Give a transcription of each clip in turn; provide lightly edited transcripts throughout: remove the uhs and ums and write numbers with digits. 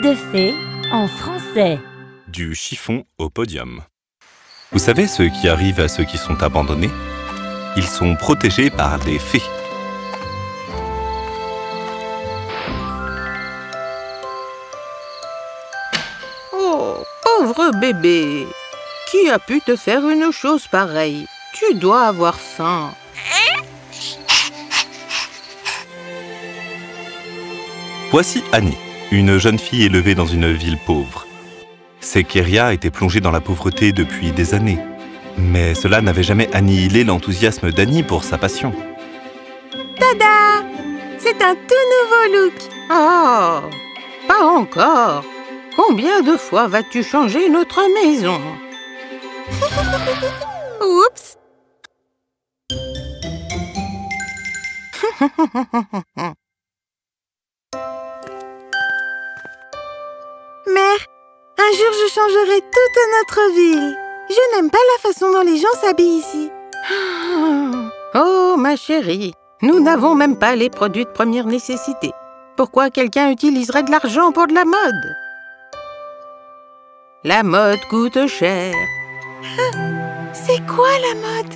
de fées en français. Du chiffon au podium. Vous savez ce qui arrive à ceux qui sont abandonnés? Ils sont protégés par des fées. Oh, pauvre bébé! Qui a pu te faire une chose pareille? Tu dois avoir faim. Voici Annie, une jeune fille élevée dans une ville pauvre. Sekeria était plongée dans la pauvreté depuis des années. Mais cela n'avait jamais annihilé l'enthousiasme d'Annie pour sa passion. Tada! C'est un tout nouveau look. Oh, pas encore. Combien de fois vas-tu changer notre maison? Oups! Mère, un jour je changerai toute notre ville. Je n'aime pas la façon dont les gens s'habillent ici. Oh, ma chérie, nous n'avons même pas les produits de première nécessité. Pourquoi quelqu'un utiliserait de l'argent pour de la mode? La mode coûte cher. C'est quoi la mode?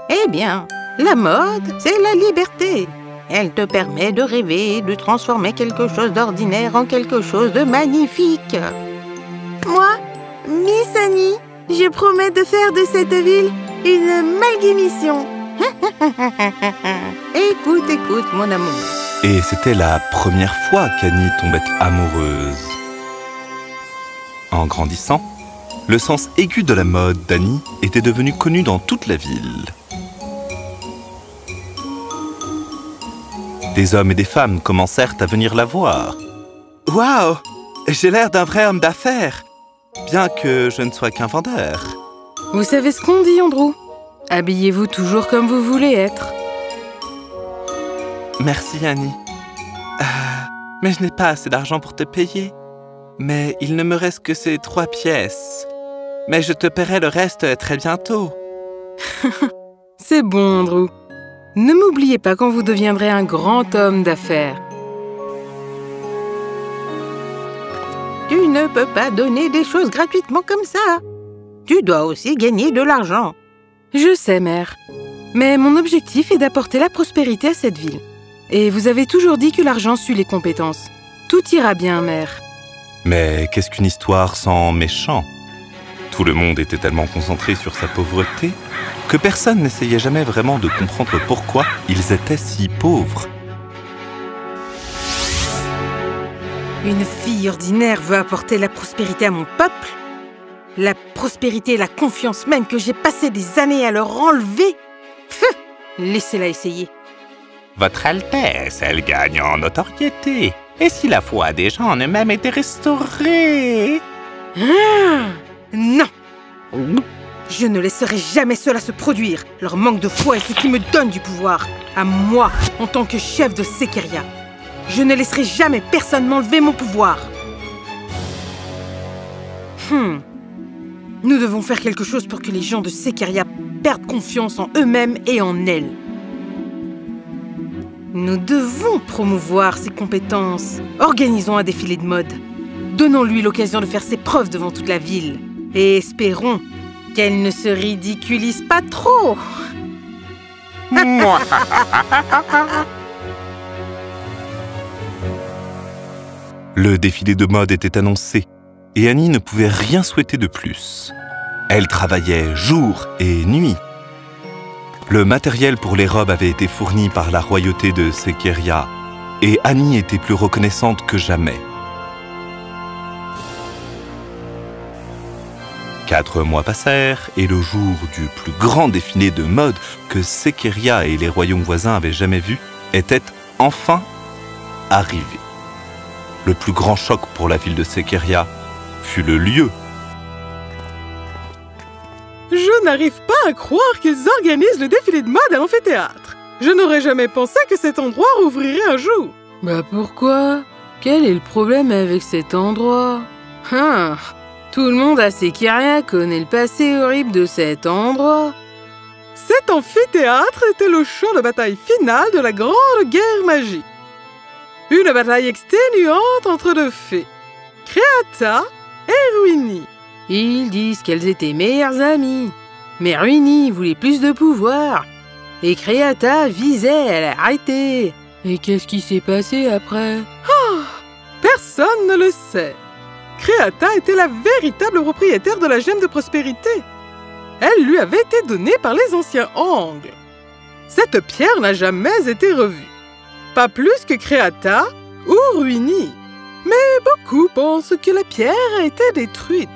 Eh bien, la mode, c'est la liberté. Elle te permet de rêver, de transformer quelque chose d'ordinaire en quelque chose de magnifique. Moi, Miss Annie, je promets de faire de cette ville une malguémission. Écoute, mon amour. Et c'était la première fois qu'Annie tombait amoureuse. En grandissant, le sens aigu de la mode d'Annie était devenu connu dans toute la ville. Des hommes et des femmes commencèrent à venir la voir. « Waouh! J'ai l'air d'un vrai homme d'affaires, bien que je ne sois qu'un vendeur. » Vous savez ce qu'on dit, Andrew? Habillez-vous toujours comme vous voulez être. Merci, Annie. Mais je n'ai pas assez d'argent pour te payer. Mais il ne me reste que ces 3 pièces. Mais je te paierai le reste très bientôt. C'est bon, Andrew. Ne m'oubliez pas quand vous deviendrez un grand homme d'affaires. Tu ne peux pas donner des choses gratuitement comme ça. Tu dois aussi gagner de l'argent. Je sais, mère. Mais mon objectif est d'apporter la prospérité à cette ville. Et vous avez toujours dit que l'argent suit les compétences. Tout ira bien, mère. Mais qu'est-ce qu'une histoire sans méchant? Tout le monde était tellement concentré sur sa pauvreté que personne n'essayait jamais vraiment de comprendre pourquoi ils étaient si pauvres. Une fille ordinaire veut apporter la prospérité à mon peuple? La prospérité et la confiance même que j'ai passé des années à leur enlever? Laissez-la essayer. Votre Altesse, elle gagne en notoriété. Et si la foi des gens en eux-mêmes était restaurée? Non! Je ne laisserai jamais cela se produire. Leur manque de foi est ce qui me donne du pouvoir. À moi, en tant que chef de Sekeria. Je ne laisserai jamais personne m'enlever mon pouvoir. Nous devons faire quelque chose pour que les gens de Sekeria perdent confiance en eux-mêmes et en elle. Nous devons promouvoir ses compétences. Organisons un défilé de mode. Donnons-lui l'occasion de faire ses preuves devant toute la ville. Et espérons qu'elle ne se ridiculise pas trop. Le défilé de mode était annoncé, et Annie ne pouvait rien souhaiter de plus. Elle travaillait jour et nuit. Le matériel pour les robes avait été fourni par la royauté de Sekeria, et Annie était plus reconnaissante que jamais. 4 mois passèrent, et le jour du plus grand défilé de mode que Sekeria et les royaumes voisins avaient jamais vu était enfin arrivé. Le plus grand choc pour la ville de Sekeria fut le lieu. Je n'arrive pas à croire qu'ils organisent le défilé de mode à l'amphithéâtre. Je n'aurais jamais pensé que cet endroit rouvrirait un jour. Bah pourquoi? Quel est le problème avec cet endroit? Tout le monde à Sekeria connaît le passé horrible de cet endroit. Cet amphithéâtre était le champ de bataille final de la Grande Guerre magique. Une bataille exténuante entre 2 fées. Créata et Ruini. Ils disent qu'elles étaient meilleures amies. Mais Ruini voulait plus de pouvoir. Et Créata visait à l'arrêter. Et qu'est-ce qui s'est passé après? Personne ne le sait. Créata était la véritable propriétaire de la gemme de prospérité. Elle lui avait été donnée par les anciens Angles. Cette pierre n'a jamais été revue. Pas plus que Créata ou Ruini. Mais beaucoup pensent que la pierre a été détruite.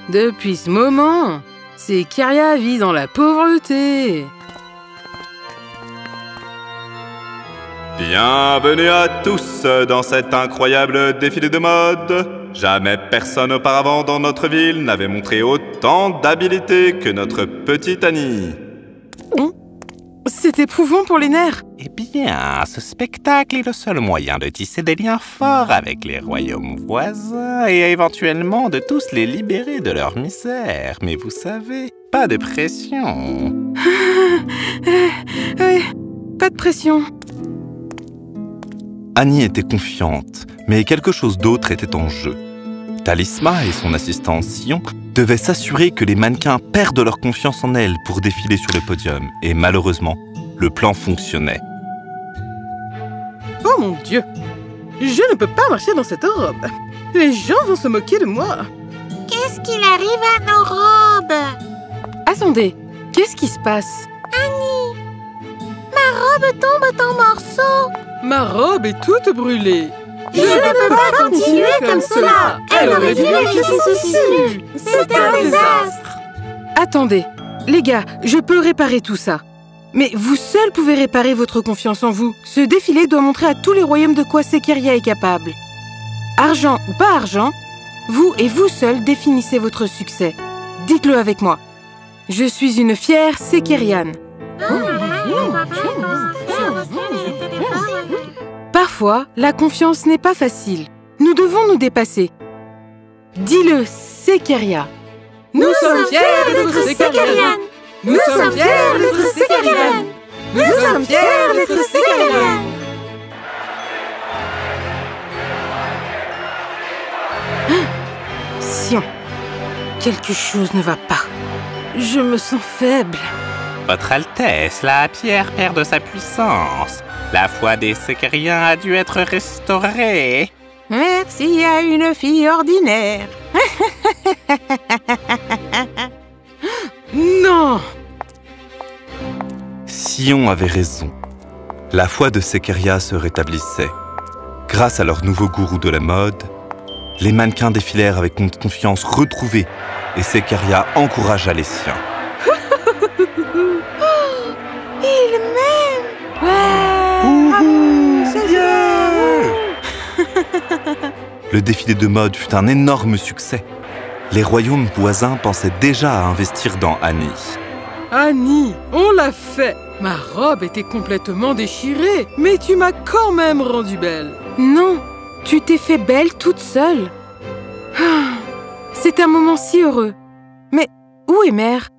Depuis ce moment, Sekeria vit dans la pauvreté. Bienvenue à tous dans cet incroyable défilé de mode. Jamais personne auparavant dans notre ville n'avait montré autant d'habileté que notre petite Annie. C'est éprouvant pour les nerfs. Eh bien, ce spectacle est le seul moyen de tisser des liens forts avec les royaumes voisins et éventuellement de tous les libérer de leur misère. Mais vous savez, pas de pression. Oui, pas de pression. Annie était confiante, mais quelque chose d'autre était en jeu. Talisma et son assistant Sion devaient s'assurer que les mannequins perdent leur confiance en elle pour défiler sur le podium. Et malheureusement, le plan fonctionnait. Oh mon Dieu! Je ne peux pas marcher dans cette robe. Les gens vont se moquer de moi. Qu'est-ce qu'il arrive à nos robes? Attendez, qu'est-ce qui se passe? Annie, ma robe tombe en morceaux. Ma robe est toute brûlée. Je ne peux pas continuer comme cela. Elle aurait dû lâcher ses tissus. C'est un désastre. Attendez, les gars, je peux réparer tout ça. Mais vous seuls pouvez réparer votre confiance en vous. Ce défilé doit montrer à tous les royaumes de quoi Sekeria est capable. Argent ou pas argent, vous et vous seuls définissez votre succès. Dites-le avec moi. Je suis une fière Sekeriane. Parfois, la confiance n'est pas facile. Nous devons nous dépasser. Dis-le, Sekeria. Nous sommes fiers d'être Sekeriane. Nous sommes fiers d'être Sekeriane. Nous sommes fiers d'être Sekeriane. Sion, quelque chose ne va pas. Je me sens faible. Votre Altesse, la pierre perd de sa puissance. La foi des Sekeriens a dû être restaurée. Merci à une fille ordinaire. Non! Sion avait raison. La foi de Sekeria se rétablissait. Grâce à leur nouveau gourou de la mode, les mannequins défilèrent avec une confiance retrouvée et Sekeria encouragea les siens. Il m'aime. Le défilé de mode fut un énorme succès. Les royaumes voisins pensaient déjà à investir dans Annie. Annie, on l'a fait. Ma robe était complètement déchirée, mais tu m'as quand même rendue belle. Non, tu t'es fait belle toute seule. C'est un moment si heureux. Mais où est Mère?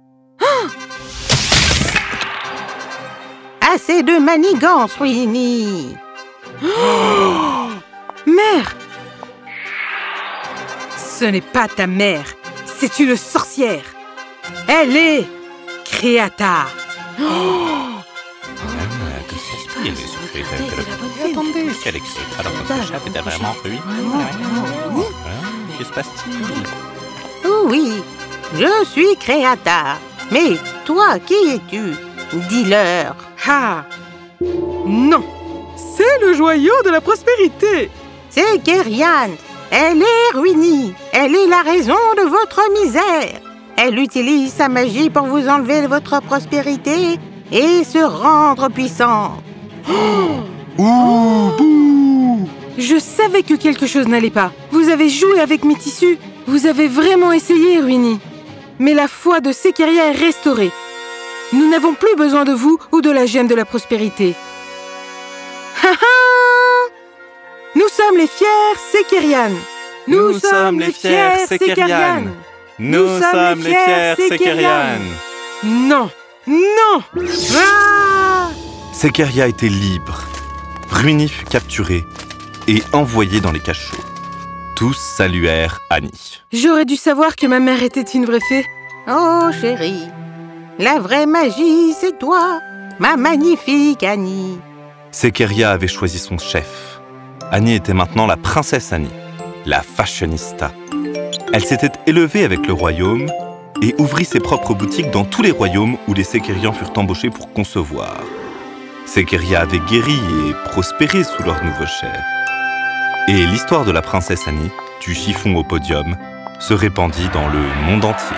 Assez de manigances, Ruini. Mère! Ce n'est pas ta mère, c'est une sorcière. Elle est Créata. Attendez, si elle est créée, alors notre chef était vraiment ruiné. Que se passe-t-il? Oui, je suis Créata. Mais toi, qui es-tu? Dis-leur. Ah! Non! C'est le joyau de la prospérité! Sekeriane, elle est Ruini. Elle est la raison de votre misère. Elle utilise sa magie pour vous enlever votre prospérité et se rendre puissante. Je savais que quelque chose n'allait pas. Vous avez joué avec mes tissus. Vous avez vraiment essayé, Ruini. Mais la foi de Sekeria est restaurée. Nous n'avons plus besoin de vous ou de la gemme de la prospérité. Nous sommes les fiers Sekerianes. Nous sommes les fiers Sekerianes. Nous sommes les fiers Sekerianes. Non, non. Sekeria était libre. Ruini fut capturé et envoyé dans les cachots. Tous saluèrent Annie. J'aurais dû savoir que ma mère était une vraie fée. Oh chérie, la vraie magie c'est toi, ma magnifique Annie. Sékéria avait choisi son chef. Annie était maintenant la princesse Annie, la fashionista. Elle s'était élevée avec le royaume et ouvrit ses propres boutiques dans tous les royaumes où les Sékériens furent embauchés pour concevoir. Sékéria avait guéri et prospéré sous leur nouveau chef. Et l'histoire de la princesse Annie, du chiffon au podium, se répandit dans le monde entier.